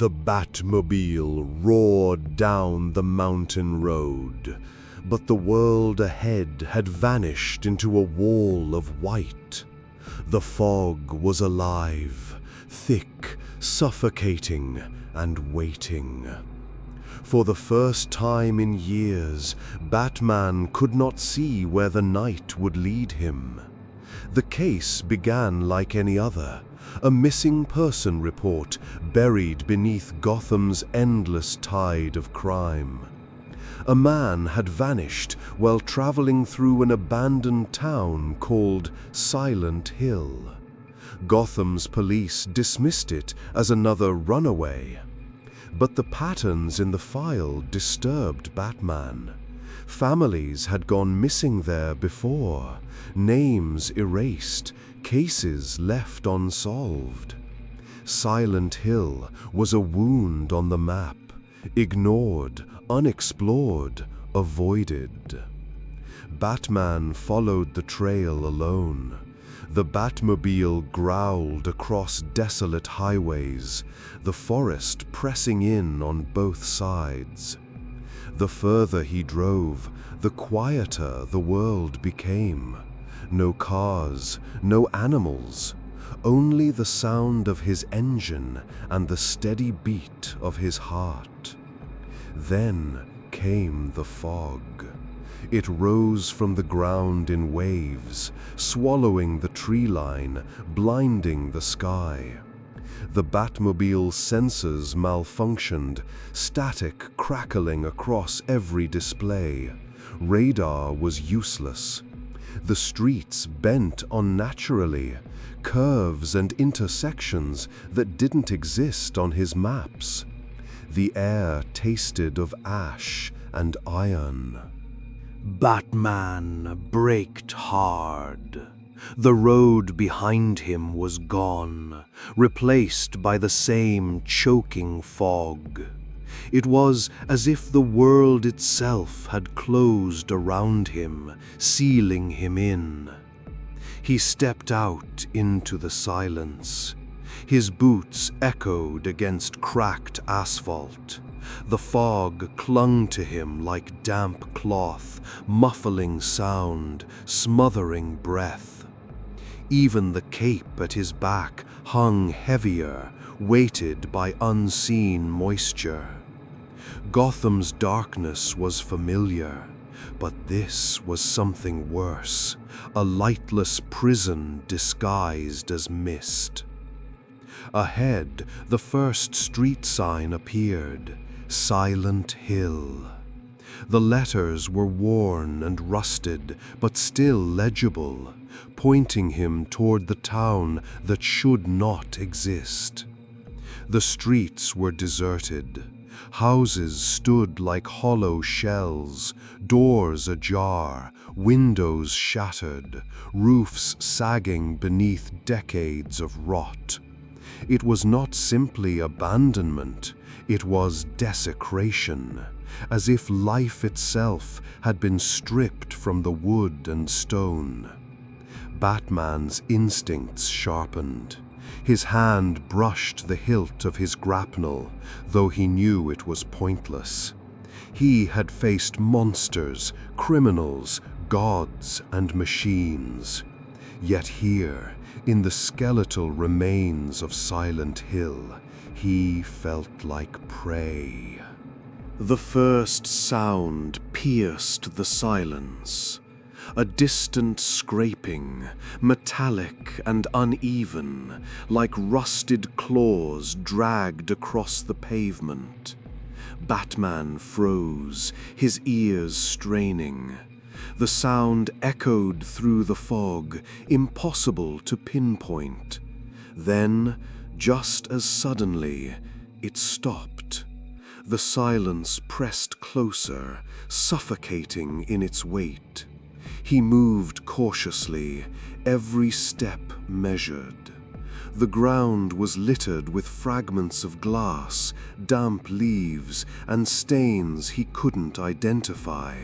The Batmobile roared down the mountain road, but the world ahead had vanished into a wall of white. The fog was alive, thick, suffocating, and waiting. For the first time in years, Batman could not see where the night would lead him. The case began like any other, a missing person report buried beneath Gotham's endless tide of crime. A man had vanished while traveling through an abandoned town called Silent Hill. Gotham's police dismissed it as another runaway. But the patterns in the file disturbed Batman. Families had gone missing there before, names erased, cases left unsolved. Silent Hill was a wound on the map, ignored, unexplored, avoided. Batman followed the trail alone. The Batmobile growled across desolate highways, the forest pressing in on both sides. The further he drove, the quieter the world became. No cars, no animals, only the sound of his engine and the steady beat of his heart. Then came the fog. It rose from the ground in waves, swallowing the tree line, blinding the sky. The Batmobile's sensors malfunctioned, static crackling across every display. Radar was useless. The streets bent unnaturally, curves and intersections that didn't exist on his maps. The air tasted of ash and iron. Batman braked hard. The road behind him was gone, replaced by the same choking fog. It was as if the world itself had closed around him, sealing him in. He stepped out into the silence. His boots echoed against cracked asphalt. The fog clung to him like damp cloth, muffling sound, smothering breath. Even the cape at his back hung heavier, weighted by unseen moisture. Gotham's darkness was familiar, but this was something worse, a lightless prison disguised as mist. Ahead, the first street sign appeared, Silent Hill. The letters were worn and rusted, but still legible, pointing him toward the town that should not exist. The streets were deserted. Houses stood like hollow shells, doors ajar, windows shattered, roofs sagging beneath decades of rot. It was not simply abandonment, it was desecration, as if life itself had been stripped from the wood and stone. Batman's instincts sharpened. His hand brushed the hilt of his grapnel, though he knew it was pointless. He had faced monsters, criminals, gods, and machines. Yet here, in the skeletal remains of Silent Hill, he felt like prey. The first sound pierced the silence. A distant scraping, metallic and uneven, like rusted claws dragged across the pavement. Batman froze, his ears straining. The sound echoed through the fog, impossible to pinpoint. Then, just as suddenly, it stopped. The silence pressed closer, suffocating in its weight. He moved cautiously, every step measured. The ground was littered with fragments of glass, damp leaves, and stains he couldn't identify.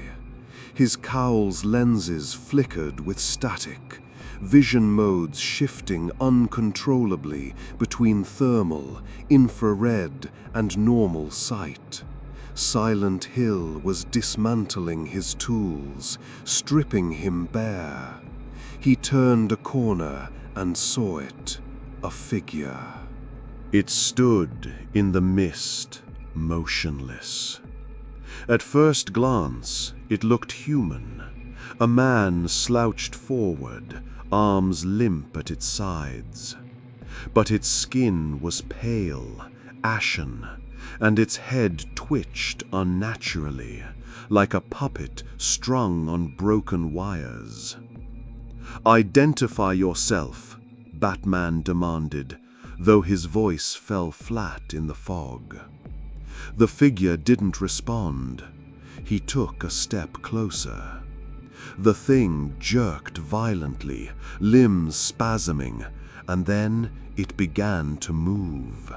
His cowl's lenses flickered with static. vision modes shifting uncontrollably between thermal, infrared, and normal sight. Silent Hill was dismantling his tools, stripping him bare. He turned a corner and saw it, a figure. It stood in the mist, motionless. At first glance, it looked human. A man slouched forward, arms limp at its sides. But its skin was pale, ashen, and its head twitched unnaturally, like a puppet strung on broken wires. "Identify yourself," Batman demanded, though his voice fell flat in the fog. The figure didn't respond. He took a step closer. The thing jerked violently, limbs spasming, and then it began to move.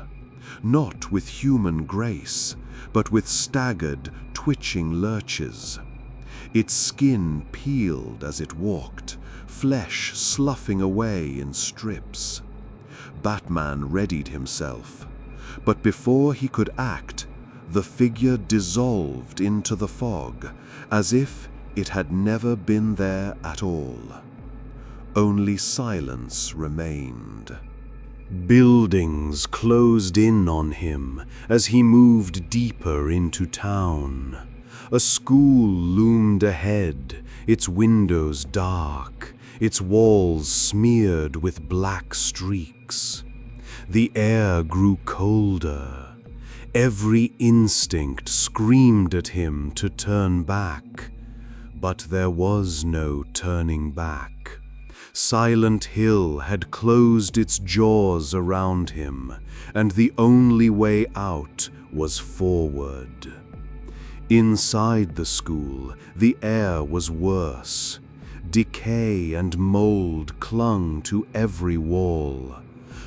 Not with human grace, but with staggered, twitching lurches. Its skin peeled as it walked, flesh sloughing away in strips. Batman readied himself, but before he could act, the figure dissolved into the fog, as if it had never been there at all. Only silence remained. Buildings closed in on him as he moved deeper into town. A school loomed ahead, its windows dark, its walls smeared with black streaks. The air grew colder. Every instinct screamed at him to turn back, but there was no turning back. Silent Hill had closed its jaws around him, and the only way out was forward. Inside the school, the air was worse. Decay and mold clung to every wall.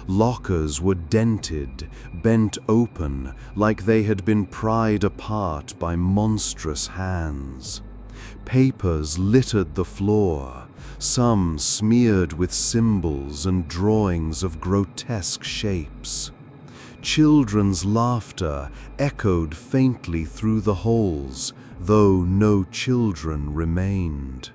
Lockers were dented, bent open, like they had been pried apart by monstrous hands. Papers littered the floor, some smeared with symbols and drawings of grotesque shapes. Children's laughter echoed faintly through the holes, though no children remained.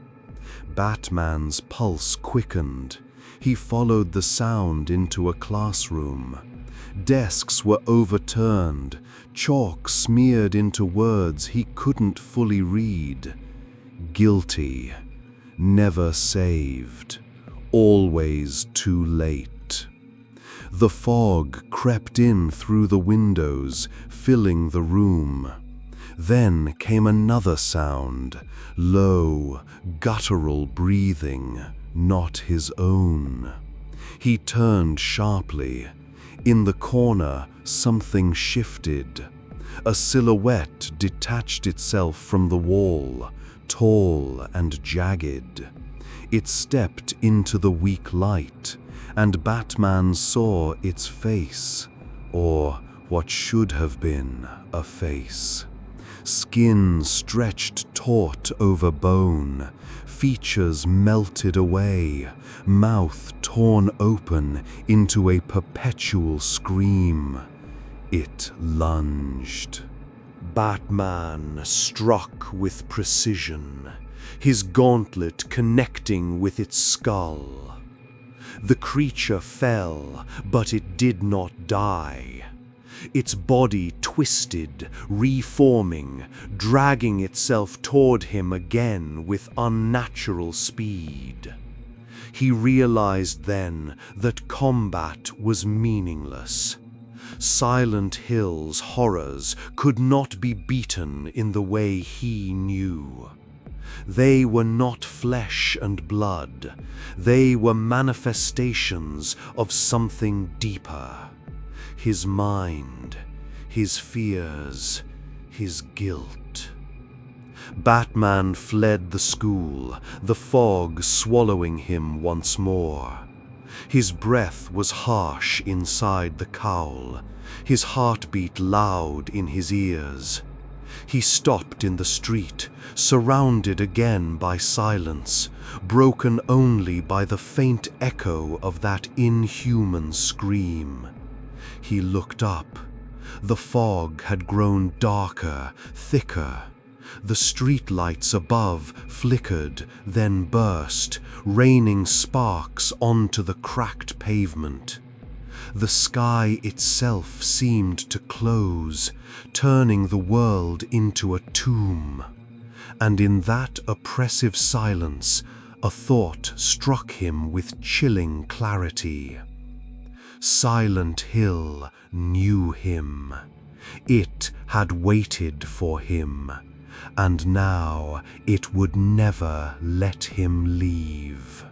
Batman's pulse quickened. He followed the sound into a classroom. Desks were overturned, chalk smeared into words he couldn't fully read. Guilty, never saved, always too late. The fog crept in through the windows, filling the room. Then came another sound, low, guttural breathing, not his own. He turned sharply. In the corner, something shifted. A silhouette detached itself from the wall, tall and jagged. It stepped into the weak light, and Batman saw its face, or what should have been a face. Skin stretched taut over bone, features melted away, mouth torn open into a perpetual scream. It lunged. Batman struck with precision, his gauntlet connecting with its skull. The creature fell, but it did not die. Its body twisted, reforming, dragging itself toward him again with unnatural speed. He realized then that combat was meaningless. Silent Hill's horrors could not be beaten in the way he knew. They were not flesh and blood. They were manifestations of something deeper. His mind, his fears, his guilt. Batman fled the school, the fog swallowing him once more. His breath was harsh inside the cowl, his heartbeat loud in his ears. He stopped in the street, surrounded again by silence, broken only by the faint echo of that inhuman scream. He looked up. The fog had grown darker, thicker. The streetlights above flickered, then burst, raining sparks onto the cracked pavement. The sky itself seemed to close, turning the world into a tomb. And in that oppressive silence, a thought struck him with chilling clarity. Silent Hill knew him. It had waited for him, and now it would never let him leave.